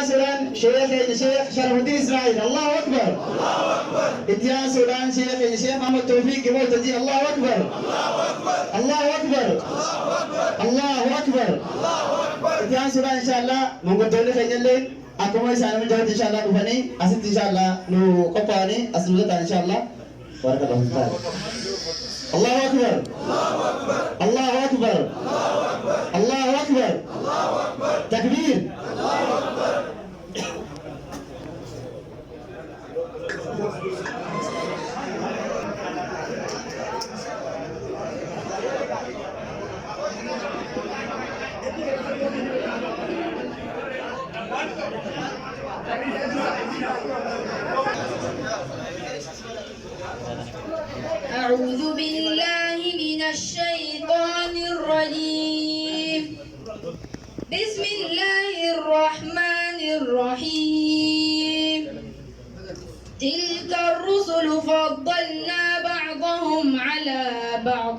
سودان شيخ شرف الدين إسماعيل الله أكبر. اتيان سودان شيخ محمد توفيق قبول تجي الله أكبر. الله أكبر. الله أكبر. اتيان سودان إن شاء الله من قد دولي خير الليل أكما يسانا من جهد إن شاء الله نفني أسد إن شاء الله نقفاني أسلوزتها إن شاء الله. بارك الله فيك. الله أكبر. الله أكبر. الله أكبر. تكبير. أعوذ بالله من الشيطان الرجيم. بسم الله الرحمن الرحيم. تلك الرسل فضلنا بعضهم على بعض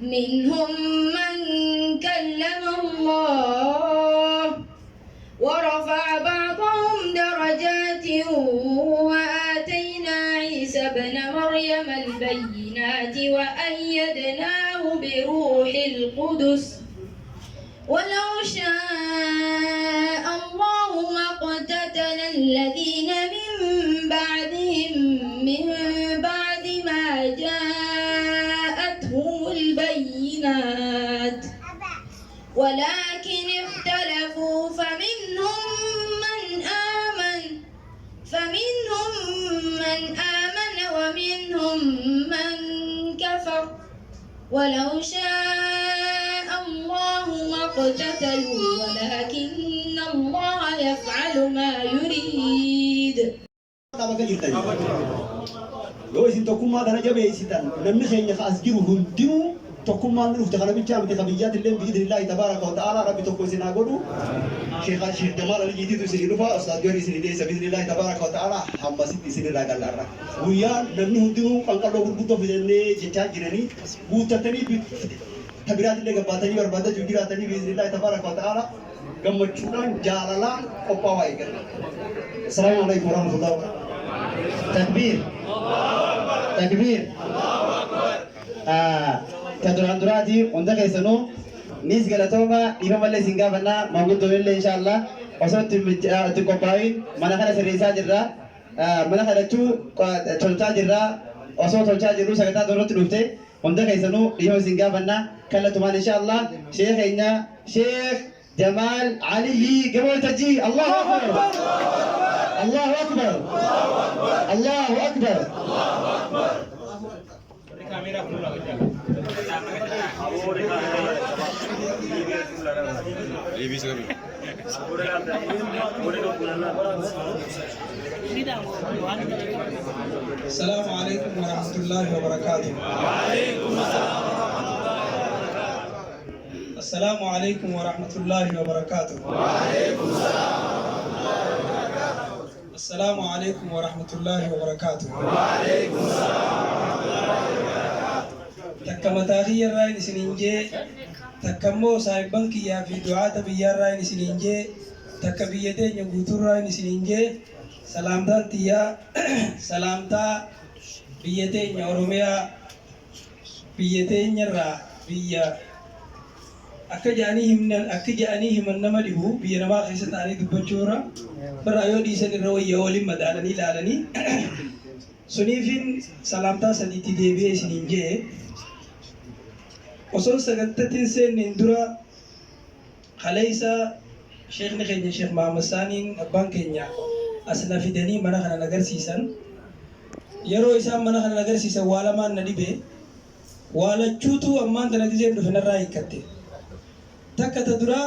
منهم من كلم الله ورفع بعضهم درجات وآتينا عيسى ابن مريم البينات وأيدناه بروح القدس ولو شاء الله ما اقتتل الذين من بعدهم من بعد ما جاءتهم البينات ولكن اختلفوا فمنهم من آمن ومنهم من كفر ولو شاء الله ما اقتتلوا ولكن الله يفعل ما يريد. لو إذا تكون ما درجة بيسيتان لم يخيل خاسجرهم دمو تكون ما نروح تخلنا بيتشام تخبيات اللي بإذن الله تبارك وتعالى ربي تكون سناقولو شيخ جمال الجديد سنيلوفا أستاذ جوري سنيدي بإذن الله تبارك وتعالى هم سيدي سنيلا قال ويا لم يهدموا فانقلوا بربطوا في الجنة جتاج جناني بوتتني تبرات اللي قبضتني وربطت جيراتني بإذن الله تبارك وتعالى كم تشوفون جاللا أبواي السلام عليكم ورحمة الله وبركاته. تكبير. تكبير. كدران دراتي عندك يسنو نيس قلتوما إمام الله سينغافنا موجود دوله إن شاء الله وصلت تكوباين من أخذ سريسا جرا من أخذ تولتا جرا وصلت تولتا جرو سكتا دورت روفته عندك يسنو إمام سينغافنا كلا تومان إن شاء الله شيخ إننا شيخ جمال علي قبول تجي الله أكبر. الله أكبر. الله أكبر. السلام عليكم ورحمة الله وبركاته. السلام عليكم ورحمة الله وبركاته. السلام عليكم ورحمة الله وبركاته. تكما تاخي الرأي نسنينجي تكمو صاحبان كيا في دعاء بيا الرأي نسنينجي تكبيتين يغوتو الرأي نسنينجي سلامتا تيا سلامتا بيتين يوروميا بيتين يرى بيا أكجاني هم النما لهو بينما خيسة تاني دبچورا برأيو ديسن الروي يولي مدالني لالني سنيفين سلامتا سديتي ديبي سنينجي وصل سجنتين سن ندرا خليسا شيخ نخيني شيخ محمد سانين أبان كينيا أصلا في دني منا خنا نجار سيسان يرو إسام منا خنا نجار سيسان والا ما نديبه والا شوتو أمان تناديزه نفنا راي كتة تكتا درا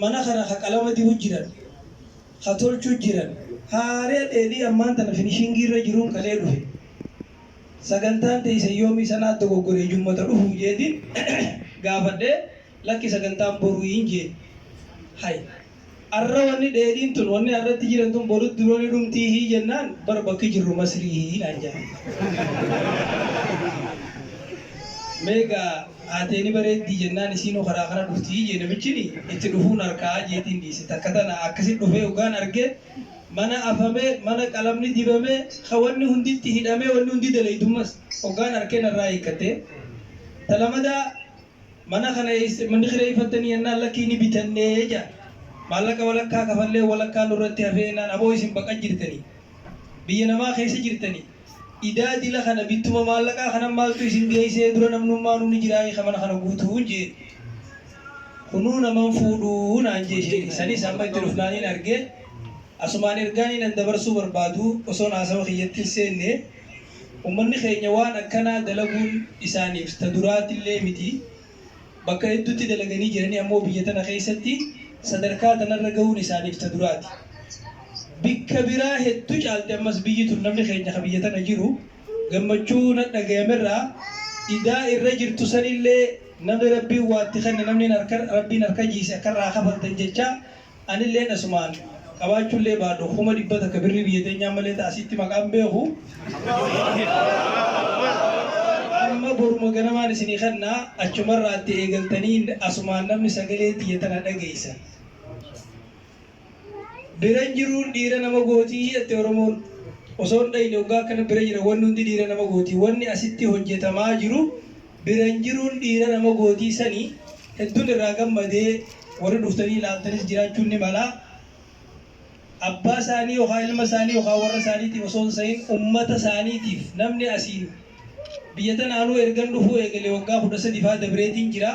منا خنا خكلام دي وجيران خطول شو جيران هاري إدي أمان تنفينيشين غير جيرون كليه sagantaan teessee yoomii sanaatti goggoree jummata dhufu jeetiin gaafadhee lakki sagantaan boruu hin jee hay arra wanni dheedhiin tun wanni arratti jiran tun borutti durooni dhumtii jennaan bara bakki jirru masrii naan jedhan meegaa ateni bareeddi jennaan isiinoo karaa kana dhuftii jee namichini itti dhufuun harkaa jeetiin dhiise takka tana akkasi dhufee ugaan argee mana afamee mana qalamni dibamee kawanni hunditti hidhamee wanni hundi daleedummas ugaan arkee narraa hiikkatee talamada mana kana manni kireeffatanii yennaan lakkii ni bitannee jaa maallaqa walakkaa kafallee walakkaa nurratti hafee naan aboo isin baqa jirtanii biyya namaa keessa jirtanii idaa dila kana bittuma maallaqaa kana maaltu isin geessee dura namnummaa nuni jiraayee kamana kana guutuu jee kunuu naman fuudhuu naan jee isheen isanis amma itti dhufnaaniin argee asumaan ergaanii nan dabarsuu barbaadu osoo naasawa kiyyatti seenne ummanni keenya waan akkanaa dalaguun isaaniif ta duraatillee miti bakka hedduutti dalaganii jiranii ammoo biyya tana keessatti sadarkaa tanarra gahuun isaaniif ta duraati. Bikka biraa hedduu caalte ammas biyyi tun namni keenya ka biyya tana jiru gammachuu na dhagayamerraa idaa irra jirtu sanillee namni rabbiin waatti kanne namni rabbiin harka jiise akkarraa kafaltan jecha anillee asumaan qabaachuullee baadhu kuma dhibba takka birrii biyya teenyaa malee taasitti maqaan beeku. Amma boruma ganamaan isinii kannaa achumarraatti eegaltanii asumaan namni sagalee biyya tana dhageessan. Biran jiruun dhiira nama gootii jette Oromoon osoo hin dhayne waggaa akkana bira jira wanni hundi dhiira nama gootii wanni asitti hojjetamaa jiru biran jiruun dhiira nama gootii sanii hedduun irraa gammadee warri dhuftanii ilaaltanis jiraachuun ni mala abbaa isaanii yookaan ilma isaanii yookaan warra isaaniitiif osoo hin sahin ummata isaaniitiif namni asiin biyya tanaanuu ergan dhufuu eegalee waggaa 13 faa dabreetiin jira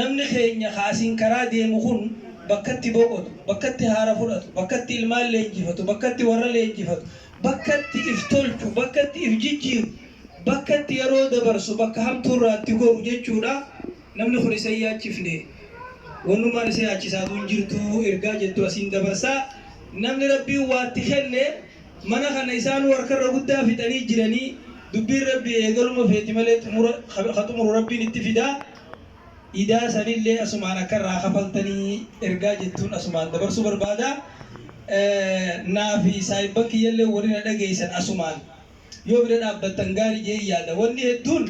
namni keenya kaasiin karaa deemu kun bakkatti boqotu bakkatti haara fudhatu bakkatti ilmaan leenjifatu bakkatti warra leenjifatu bakkatti if tolchu bakkatti if jijjiiru bakkatti yeroo dabarsu bakka hamtuurraatti godhu jechuudha namni kun isa yaachifne wannumaan isa yaachisaatu hin jirtu ergaa jettu asiin dabarsaa namni rabbiin waatti kenne mana kana isaan warkarra guddaa fixanii jiranii dubbiin rabbii eegaluma feeti malee xumuru rabbiin itti fidaa idaa sanillee asumaan akkarraa kafaltanii ergaa jettuun asumaan dabarsuu barbaada naafi saayibban kiyyallee warri na dhageessan asumaan yoo bira dhaabbattan gaarii jee yaada wanni hedduun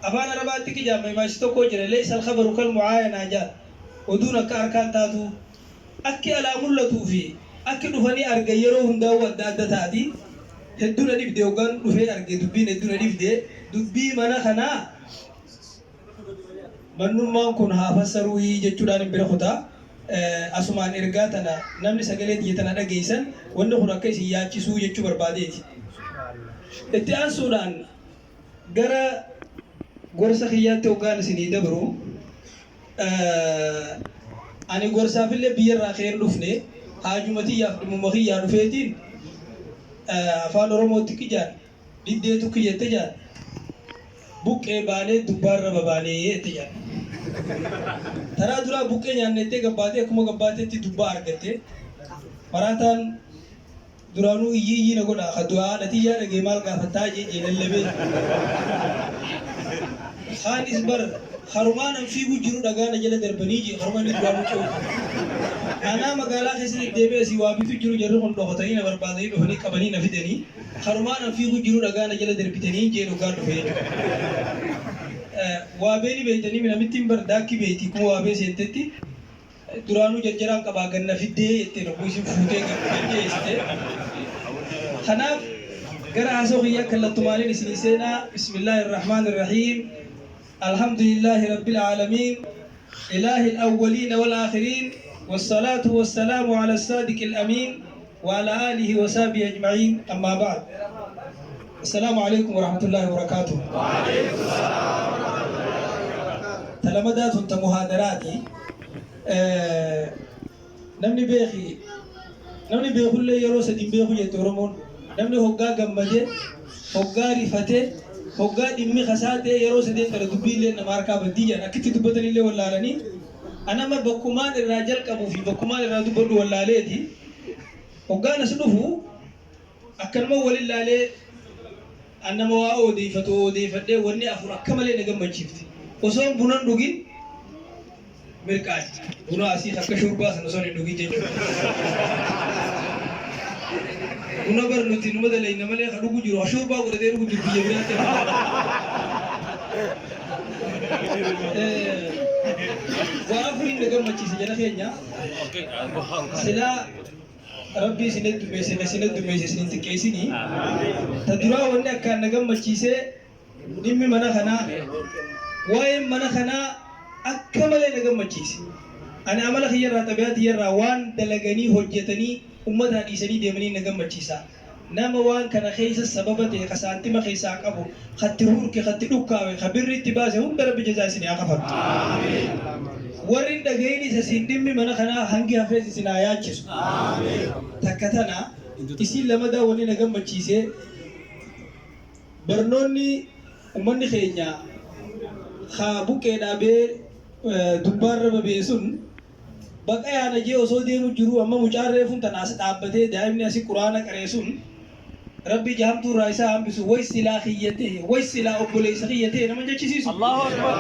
afaan arabaatti kijaama imaashii tokko jira leessa alkhabaru kal mucaayanaa jaa oduun akka harkaan taatu akki alaa mul'atuu fi akki dhufanii argan yeroo hundaa'u adda adda taati hedduu na dhibde yookaan dhufee arge dubbiin hedduu na dhibde dubbii mana kanaa mannummaan kun haa fassaruu jechuudhaan bira kutaa asumaan ergaa tana namni sagalee biyya tana dhageessan wanni kun akka isin yaachisuu jechuu barbaadeeti. Itti aansuudhaan gara gorsa kiyyaatti hoggaan isinii dabru ani gorsaafillee biyyarraa ka'een dhufne haajumatiyyaaf dhimmuma kiyyaa dhufeetiin afaan Oromootti kijaan diddeetu kiyyette jaan buqqee baanee dubbaarra babaanee jette jaan. Taraa duraa buqqee nyaannettee gabbaatee akkuma gabbaateetti dubbaa argatte maraataan duraanuu iyyii na godha ka du'aa dhatiyyaa dhagee maal gaafattaa jee lallabee haanis bar harumaan an fiigu jiru dhagaana jala darbanii jee harumaan duraanuu ce'u anaa magaalaa keessatti deemee asii waa bitu jiru jarri kun dhokotanii na barbaadanii dhufanii qabanii na fidanii harumaan an fiigu jiru dhagaana jala darbitanii jee dhugaan dhufee waa beeni beeytanii namittiin bar daakki beeyti kuma waa bee seentetti duraanuu jarjaraan qabaa ganna fiddee jettee nobbuu isin fuutee ganjeessite kanaaf gara haasoo kiyyaa kallattumaaniin isinii seenaa bismillaahi irrahmaan irrahiim alhamdulillaahi rabbil aalamiin ilaahi alawwaliina walaakhiriin والصلاة والسلام على الصادق الأمين وعلى آله وصحبه أجمعين أما بعد السلام عليكم ورحمة الله وبركاته وعليكم السلام ورحمة الله وبركاته تلمدات مهادراتي namni beekullee yeroo sadin beeku jette Oromoon namni hoggaa gammadee hoggaa rifatee hoggaa dhimmi kasaatee yeroo sadeen kana dubbiillee nama harkaa baddii jedhan akkitti dubbatanillee wallaalanii anama bakkumaan irraa jalqabuu fi bakkumaan irraa dubbadhu wallaaleeti hoggaan as dhufu akkanuma walin laalee annama waa odeeffadhee wanni afur akka malee na gammachiifti osoon bunan dhugin mirqaati buna asii akka shurbaa sana osoon hin dhugin jechuudha buna bar nuti numa dalayna malee ka dhugu jiru shurbaa godhatee dhugu jiru biyya biraatti وأفرين نجمع شيء سجنا خيرنا سلا ربي سند بيسنا سند بيسنا تكيسني تدرا وانا كان نجمع شيء نمي منا خنا وايم منا خنا أكمل نجمع شيء أنا أملا خير راتبات خير روان دلغني هجتني أمة حديثني دمني نجمع شيء نام وان كان خيس السبب تي خسانتي ما خيس عقبو خطهور كي خطلوكا خبر تبازه هم برب جزاسني عقفر آمين ورين دغيني سسندم من خنا هنگي حفيظ سنا ياچس آمين تكتنا اسي لمدا وني نغم بچيسه برنوني امني خينيا خابو كدابه دبار ببيسون بقى انا جي اوسو ديمو جرو اما مجارفون تناس دابته دائمني اسي قران قريسون ربي جامتو رايسا هم بس ويسلاخيته ويسلا ابوليسخيته نما جچسيس الله اكبر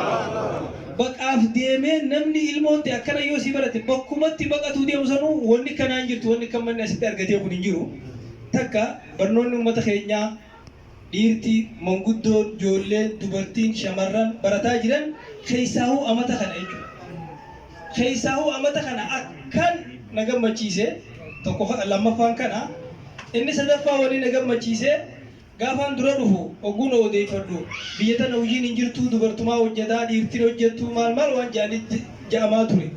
بقى ديمه نمني علمون تي اكنا يوسي برت بكمتي بقى تو ديم سنو وني كان انجرت وني كمان اسي ترغتي كون انجرو تكا برنون مت خينيا ديرتي منغدو جولة دبرتين شمران برتا جيران خيساو امتا خنا ايجو خيساو امتا خنا اكن نغم مچيسه تو لما فان كنا inni sadaffaa waliin nagammachiise gaafaan dura dhufu oguun odeeffadhu biyya tana hojiin hin jirtu dubartumaa hojjetaa dhiirtiin hojjettu maal waan jaanitti ja'amaa ture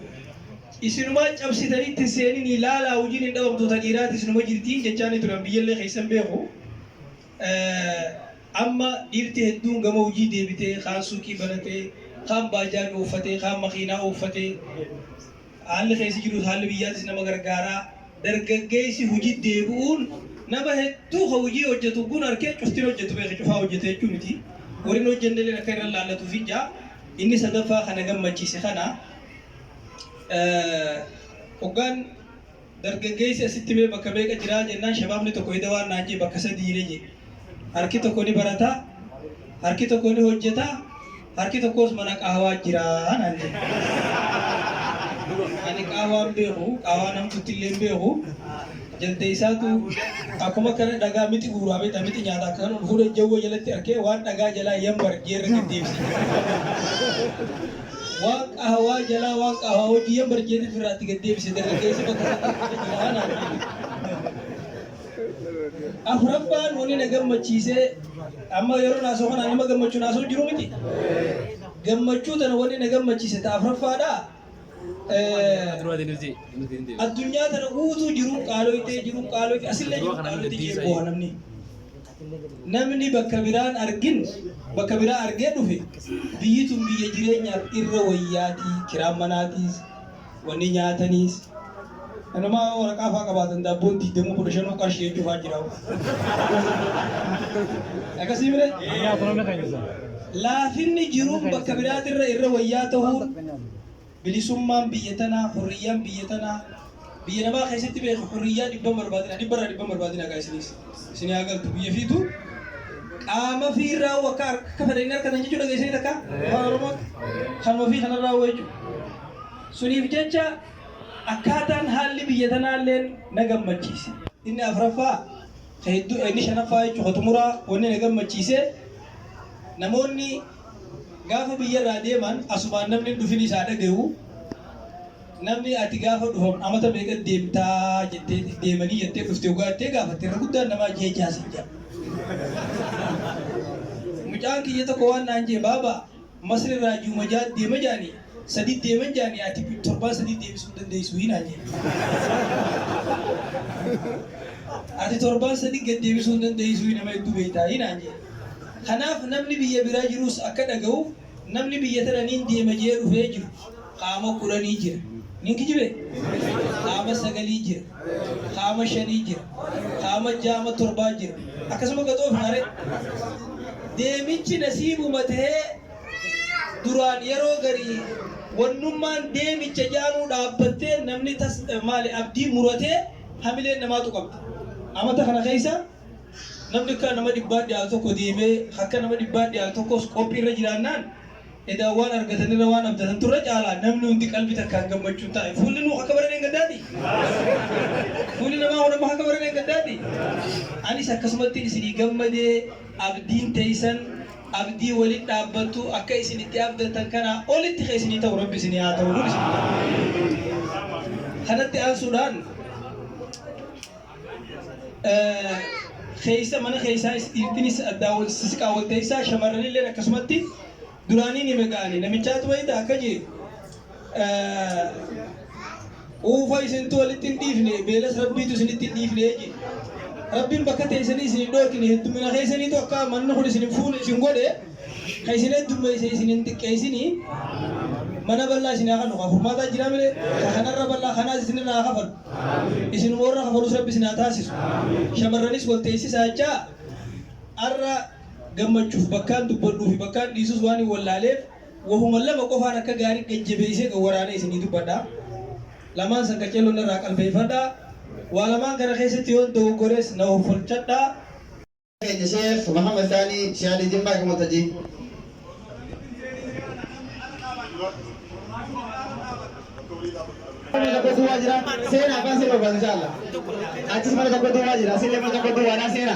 isinumaa cabsitanitti seenin ilaalaa hojiin hin dhabamtu ta dhiiraati isinuma jirtiin jechaani turan biyyallee keessan beeku amma dhiirti hedduun gama hojii deebitee kaan suuqii banatee kaan baajaaji uffatee kaan makiinaa uffatee haalli keessa jiru haalli biyyaatis nama gargaaraa dargaggeessi hojii deebi'uun nama hedduu hojii hojjetu kun harkee cuftiin hojjetu beeku cufaa hojjete jechuun miti waliin hojjennee akka irra laallatu fija inni sadaffaa kana gammachiise kana hoggaan dargaggeessi asitti mee bakka beeka jiraa jennaan shabaabni tokko hidha waan naan jee bakka sadii jedhe harki tokko ni barataa harki tokko ni hojjetaa harki tokkos mana qaawaa jiraa naan jee ani qaawaan beeku qaawaa namtutti illee beeku jaltee isaatu akkuma kana dhagaa miti guuraame miti nyaata kan fuudhee jawwa jalatti arkee waan dhagaa jalaa yambar jeerra gaddeebsi waan qaawaa jalaa waan qaawaa hojii yambar jeerri firaatti gaddeebsi dargaggeessi bakka afuraffaan wani na gammachiisee amma yeroo naasoo kana nama gammachuu naasoo jiru miti gammachuu tana wani na gammachiise ta afuraffaadhaa addunyaa tana guutuu jiruun qaaloytee asillee jiruun qaaloytee jeeqoo namni bakka biraan argin bakka biraa argee dhufe biyyi tun biyya jireenyaaf irra wayyaatii kiraan manaatiis wanni nyaataniis nama waraqaa faa qabaatan daabboon 25 qarshii jechuufaa jiraa'u akkasii mire laafinni jiruun bakka biraatirra irra wayyaa ta'uun bilisummaan biyya tanaa hurriyyaan biyya tanaa biyya namaa keessatti beeku hurriyyaa dhibban barbaadina gaa isinii agaltu biyya fiitu qaama fiirraa akka fedhanii harkatan jechuudha geessanii takka waan oromoo kanuma fi kanarraa jechuudha suniif jecha akkaataan haalli biyya tanaalleen na gammachiise inni afuraffaa hedduu inni shanaffaa jechuudha xumuraa wanni na gammachiise namoonni gaafa biyyarraa deeman asumaan namni dhufin isaa dhagahu namni ati gaafa dhufam amata meeqa deemtaa jettee deemanii jettee dhuftee ugattee gaafatte irra guddaan namaa jeechaasin jedha mucaan kiyya tokko waan naan jee baaba masri irraa juuma deema jaanii sadii deeman jaanii ati torbaan sadii deebisuu dandeessu hinaan jee ati torbaan sadii gad deebisuu dandeessu nama hedduu beektaa hinaan jee kanaaf namni biyya biraa jirus akka dhaga'uuf namni biyya tananiin deema jee dhufee jiru qaama 10 jira nin kijibe qaama 9 jira qaama 5 jira qaama 7 jira akkasuma gaxoof naare deemichi nasiibuma ta'ee duraan yeroo garii wannummaan deemicha jaanuu dhaabbattee namni maali abdii muratee hamileen namaatu qabdi amata kana keessa namni kan nama dhibbaa dhiyaatu tokko deemee akka nama dhibbaa dhiyaatu tokkos qophii irra jiraannaan edaa waan argatanirra waan abdatan turre caalaa namni hundi qalbii takkaan gammachuun taa'e fuulli nuu akka bareedeen gaddaati fuulli namaa hunama akka bareedeen gaddaati anis akkasumatti isinii gammadee abdiin teessan abdii waliin dhaabbattu akka isinitti abdatan kana olitti keessanii ta'u rabbi isinii haa ta'u nu kanatti aansuudhaan keessa mana keessaa ittinis addaa sisqaa walteessaa shamarran illee akkasumatti duraanii ni meeqaani namichaatu wayita akka jee uufa isintu walitti hin dhiifne beelas rabbiitu isinitti hin dhiifne jee rabbiin bakka teessanii isin dhoorkine heddumina keessaniitu akka manni kun isin fuune isin godhe kan isin heddummeesse isin hin xiqqeessini mana bal'aa isin haa kanu furmaataa jira malee kanarra bal'aa kanaas isin irraa kafalu isin warra kafalus rabbi isin haa taasisu shamarranis wal teessisaa jechaa har'a gammachuuf bakkaan dubbadhuu fi bakkaan dhiisus waan hin wallaaleef wahuma lama qofaan akka gaarii gajjabeessee kan waraana isinii dubbadha lamaan san qaceelloon irraa qalbeeffadha waa lamaan kana keessatti yoo ta'u gores na offolchadha. Sheikh Muhammad Thani Shali Jimba kamu tadi. Dapat dua jira, sena apa sih bapak insyaallah. Acis mana dapat dua jira, sini mana dapat dua na sena.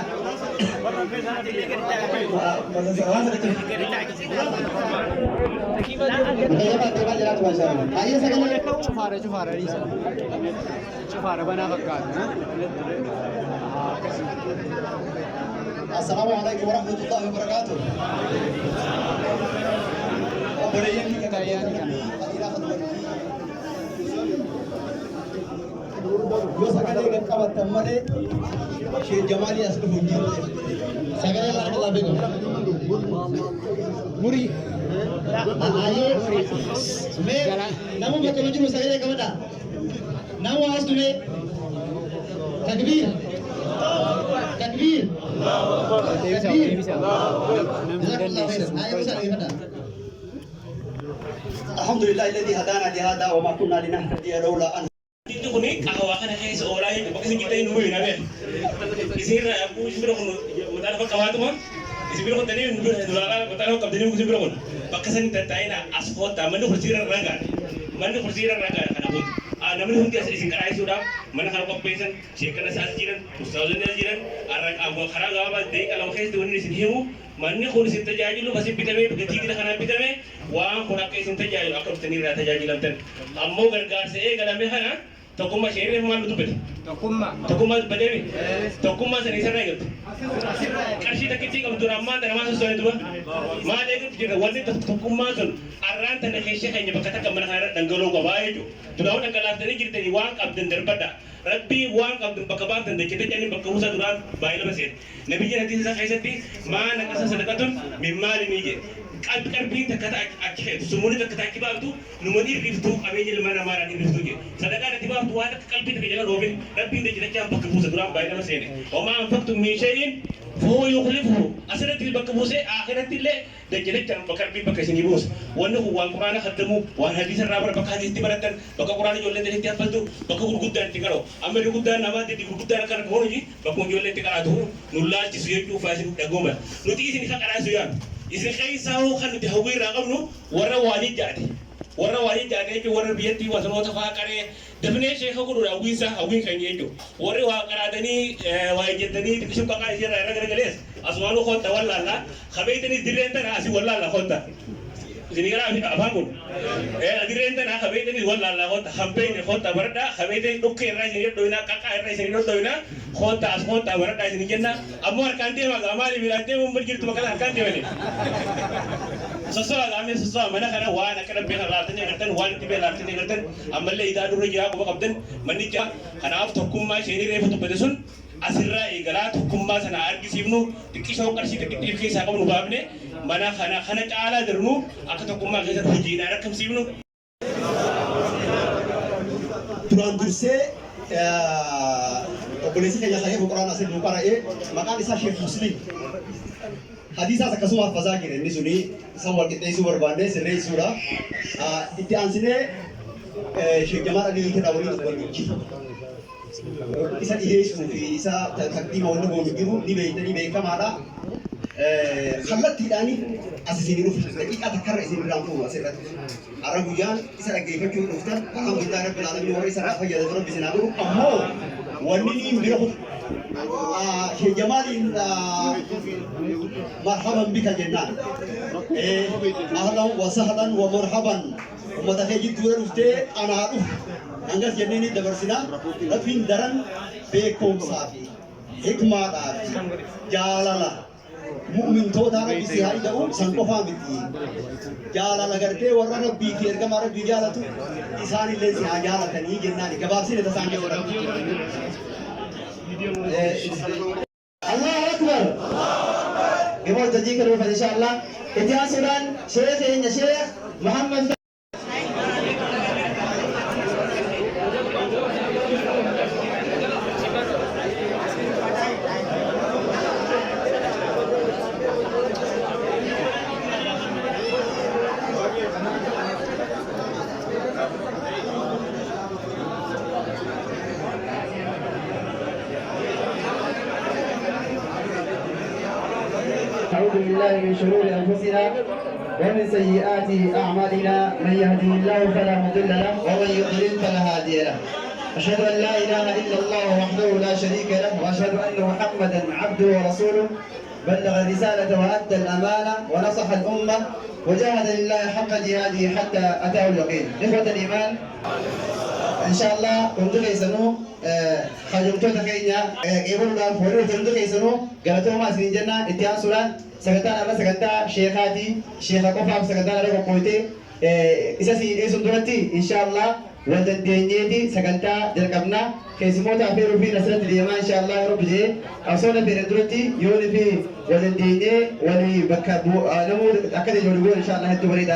Ayo sekali. Cufara bana kakak. Assalamualaikum warahmatullahi wabarakatuh. Yo sakale kan kabatan male Syekh Jamali asli hunjir. Sakale Allah begum. Muri. Ayo. Me namu betul betul sakale kamada. Namu asli me. Takbir. Takbir. الحمد لله الذي هدانا لهذا وما كنا لنهتدي لولا أن Itu kuning kahwa kan kayak seolah itu pakai kita ini nungguin apa? Isir aku isir aku mutar apa kawat mah? Isir aku tadi nungguin dulakan mutar aku tadi nungguin isir aku. Pakai sen tatai na asfalt mana kursiran raga karena pun. Namun hunti asal isir karai sudah mana kalau kau pesan siapa nasi jiran, ustazan jiran, orang abu karang apa dek kalau kayak itu ini sini mana kau nasi terjadi lu masih pita me, begitu tidak kena pita me, wah kau nak kayak terjadi aku bertani rata terjadi lantan. Ammo gargar se kalau me kana Tokuma share man tu bet. Tokuma bade. Tokuma se nisar naik. Kashi tak kiti kam turamma dan masuk soal itu. Ma dek kita wali Tokuma tu. Aran tan keshe kayaknya bakata kamar harat dan golo gawai itu. Tulau dan kalah tadi kita di wang abdan daripada. Rabbi wang abdan bakabar dan kita jadi bakamusa turan bayi lepasin. Nabi jadi nanti saya kasih ma nak kasih sedekatun mimma ini. Kalbi takata akhe sumuni takata kiba tu numani riftu abeje mana mara ni riftu je sadaka na tiba tu ada kalbi tak jalan robin rabbi de jira jam bakku busa duram bayna masene wa ma anfaqtum min shay'in fa huwa yukhlifuhu asrati bakku buse akhirati le de jira jam bakku bakku sini bus wonno wa qur'ana khatamu wa hadith rabar bakku hadith tibaratan bakku qur'ana jolle de tiap tu bakku guddan tikaro ambe guddan nama de guddan kan hono ji bakku jolle tikara tu nulla ci suye tu fasin dagoma nuti sini khakara suyan Isi kaisahu kan dihawir ragamnu warra wali jadi ke warra biyati wasan wata fakare dafne shekha kudu da wisa awin kan yejo warra wa qaradani wa yajtani tishu ka kai jira raga gales aswanu khonta wallala khabaytani direnta na asi wallala khonta zinigara afangun direnta na khabaytani wallala khonta khambayni khonta barda khabaytani dukke rajini doina kaka rajini doina khonta as khonta barda zinigena amwar kante ma gamali bilante mun burjir tu makala kante wale Sesuatu kami sesuatu mana karena wana karena bela lartnya kerten wana tibe lartnya kerten amalle ida dulu jira ko kapten manika karena af tokumma sheni refu to pedesun asirra igala tokumma sana argi sibnu tikisho karshi tikki sa ko nubabne mana khana taala dernu aka tokumma gesa hujina rakam sibnu Turan durse polisi kaya saya Quran asal bukan maka bisa Syekh Muslim hadisa sakasuma fazakir ini suni sawal kita isu berbanding serai surah itu ansine شيخ جمال علي كده ولي والجي إذا إيش في إذا تقديم أو نبغى نجيبه نبي كم هذا خلت تاني أساسين روح دقيقة تكرر إسم الرامفو أسرت عربيان إذا أجيب كم نفتح الحمد لله رب العالمين وإذا رافع يد رب سنابو أمو ونني بيرو شيخ جمال مرحبا بك جنان أهلا وسهلا ومرحبا ومتخيل تقول رفتي أنا أروح أنجز جنيني دبرسنا رفين درن بيكم صافي حكمة صافي جالالا مؤمن تودا ربي سيهاي دعو سنقفا متي جالالا غرتي ورا ربي في إرقام ربي جالتو إساني اللي سيها جالتني جناني كبابسي لتسانجي وربي الله أكبر قبل تجيك الوفد إن شاء الله إتيان سودان شيخ يا شيخ محمد أعوذ بالله من شرور أنفسنا ومن سيئات أعمالنا من يهده الله فلا مضل له ومن يضلل فلا هادي له أشهد أن لا إله إلا الله وحده لا شريك له وأشهد أن محمدا عبده ورسوله بلغ الرسالة وأدى الأمانة ونصح الأمة وجاهد لله حق جهاده حتى أتاه اليقين. إخوة الإيمان إن شاء الله كنت كيسنو خجمتو تكينيا قبل الله فوري كنت كيسنو قالتو ما سنجنا اتيان سوران سكتان على سكتا شيخاتي شيخ قفا سكتان على قوتي إذا سيسن دولتي إن شاء الله ولدن دينيتي سكتا دركبنا كيسموتا فيرو في نسرة اليمان إن شاء الله رب جي أصونا في ردرتي يولي في ولدن ديني ولي بكا نمو أكد يولي إن شاء الله هتو بريد